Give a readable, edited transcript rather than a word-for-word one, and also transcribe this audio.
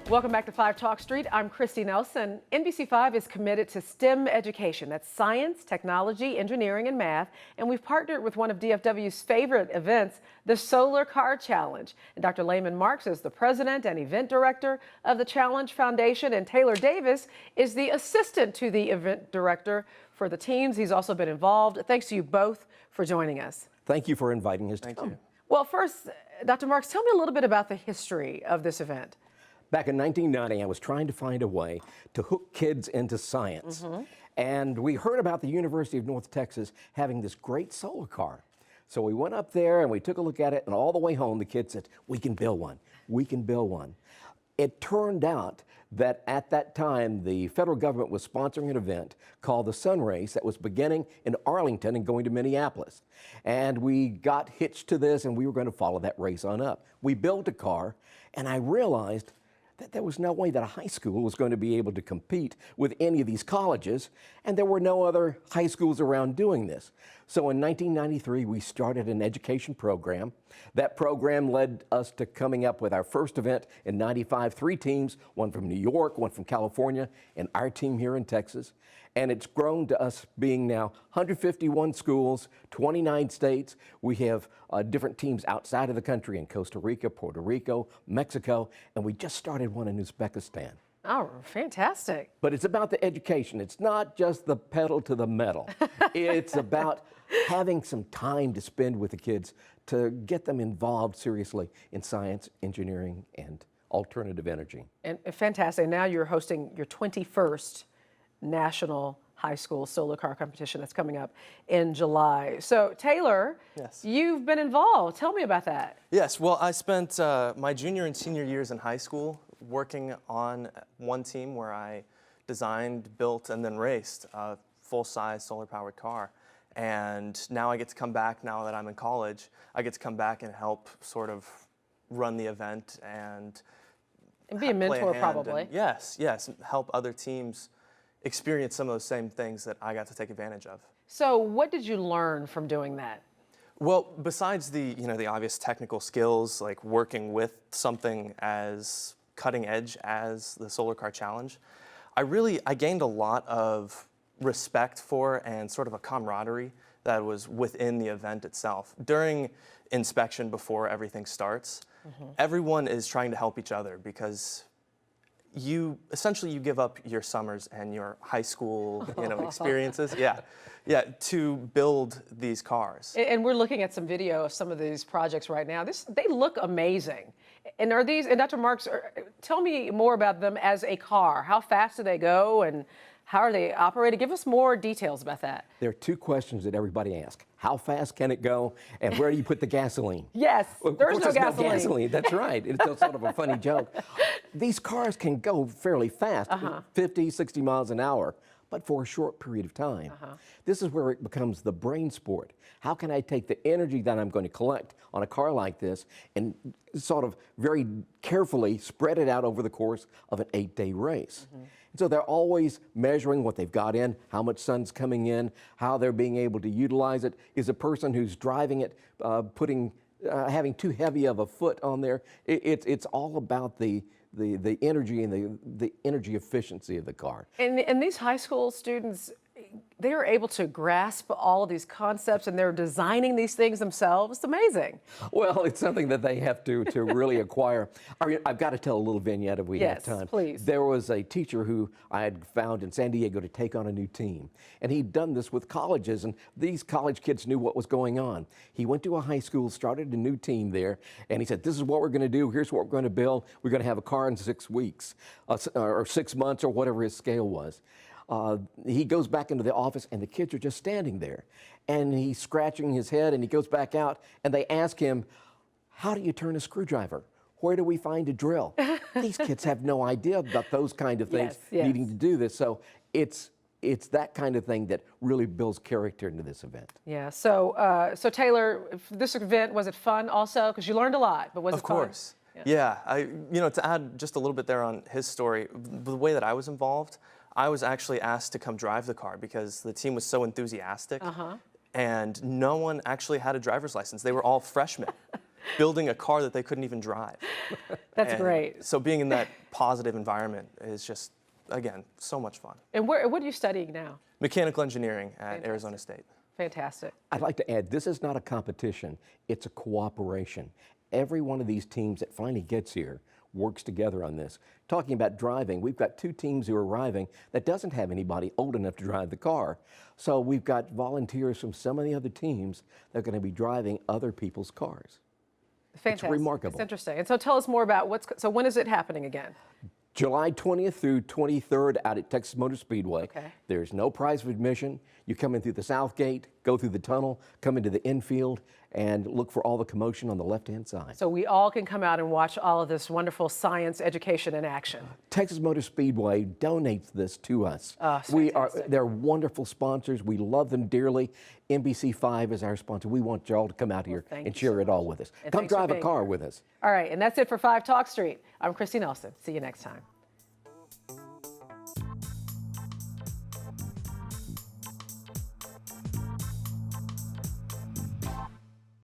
Welcome back to 5 Talk Street. I'm Christy Nelson. NBC5 is committed to STEM education. That's science, technology, engineering, and math. And we've partnered with one of DFW's favorite events, the Solar Car Challenge. And Dr. Layman Marks is the president and event director of the Challenge Foundation. And Taylor Davis is the assistant to the event director for the teams. He's also been involved. Thanks to you both for joining us. Thank you for inviting us to come. Thank you. Well, first, Dr. Marks, tell me a little bit about the history of this event. Back in 1990, I was trying to find a way to hook kids into science. And we heard about the University of North Texas having this great solar car. So we went up there and we took a look at it, and all the way home, the kids said, "We can build one. We can build one." It turned out that at that time, the federal government was sponsoring an event called the Sun Race that was beginning in Arlington and going to Minneapolis. And we got hitched to this, and we were going to follow that race on up. We built a car, and I realized that there was no way that a high school was going to be able to compete with any of these colleges, and there were no other high schools around doing this. So in 1993, we started an education program. That program led us to coming up with our first event in 95, 3 teams, one from New York, one from California, and our team here in Texas. And it's grown to us being now 151 schools, 29 states. We have different teams outside of the country in Costa Rica, Puerto Rico, Mexico, and we just started one in Uzbekistan. Oh, fantastic. But it's about the education. It's not just the pedal to the metal. It's about having some time to spend with the kids to get them involved seriously in science, engineering, and alternative energy. And fantastic. Now you're hosting your 21st National High School Solar Car Competition that's coming up in July. So Taylor, Yes. You've been involved. Tell me about that. Yes, well, I spent my junior and senior years in high school working on one team where I designed, built, and then raced a full-size solar-powered car. And now I get to come back, now that I'm in college, I get to come back and help sort of run the event and be a mentor, hand probably. and, yes, help other teams experience some of those same things that I got to take advantage of. So what did you learn from doing that? Well, besides the obvious technical skills, like working with something as cutting edge as the Solar Car Challenge, I gained a lot of respect for and sort of a camaraderie that was within the event itself. During inspection, before everything starts, everyone is trying to help each other because you give up your summers and your high school experiences to build these cars. And we're looking at some video of some of these projects right now. They look amazing. And Dr. Marks, tell me more about them as a car. How fast do they go and how are they operated? Give us more details about that. There are 2 questions that everybody asks. How fast can it go, and where do you put the gasoline? Yes, there's no gasoline. No gasoline. That's right. It's sort of a funny joke. These cars can go fairly fast, 50, 60 miles an hour, but for a short period of time. This is where it becomes the brain sport. How can I take the energy that I'm going to collect on a car like this and sort of very carefully spread it out over the course of an 8-day race? And so they're always measuring what they've got in, how much sun's coming in, how they're being able to utilize it. Is a person who's driving it having too heavy of a foot on there? It's all about the energy and the energy efficiency of the car. And these high school students, they are able to grasp all of these concepts and they're designing these things themselves. It's amazing. Well, it's something that they have to really acquire. I've got to tell a little vignette if we have time. Yes, please. There was a teacher who I had found in San Diego to take on a new team. And he'd done this with colleges, and these college kids knew what was going on. He went to a high school, started a new team there, and he said, "This is what we're going to do. Here's what we're going to build. We're going to have a car in 6 weeks, or 6 months, or whatever his scale was." He goes back into the office and the kids are just standing there, and he's scratching his head, and he goes back out and they ask him, "How do you turn a screwdriver? Where do we find a drill?" These kids have no idea about those kind of things needing to do this. So it's that kind of thing that really builds character into this event. Yeah, so Taylor, this event, was it fun also? Because you learned a lot, but was it fun? Of course. Yeah, to add just a little bit there on his story, the way that I was involved, I was actually asked to come drive the car because the team was so enthusiastic, and no one actually had a driver's license. They were all freshmen. building a car that they couldn't even drive. That's And great. So being in that positive environment is just, again, so much fun. And what are you studying now? Mechanical engineering at Fantastic. Arizona State. Fantastic. I'd like to add, this is not a competition, it's a cooperation. Every one of these teams that finally gets here works together on this. Talking about driving, we've got 2 teams who are arriving that doesn't have anybody old enough to drive the car. So we've got volunteers from some of the other teams that are going to be driving other people's cars. Fantastic. remarkable. It's interesting. And so tell us more about so when is it happening again? July 20th through 23rd out at Texas Motor Speedway. Okay. There's no price of admission. You come in through the south gate, go through the tunnel, come into the infield, and look for all the commotion on the left-hand side. So we all can come out and watch all of this wonderful science education in action. Texas Motor Speedway donates this to us. It's fantastic. They're wonderful sponsors. We love them dearly. NBC5 is our sponsor. We want y'all to come out here thank and you share so it all much. with us. And Come thanks for drive a being car here. with us. All right, and that's it for 5 Talk Street. I'm Christy Nelson. See you next time.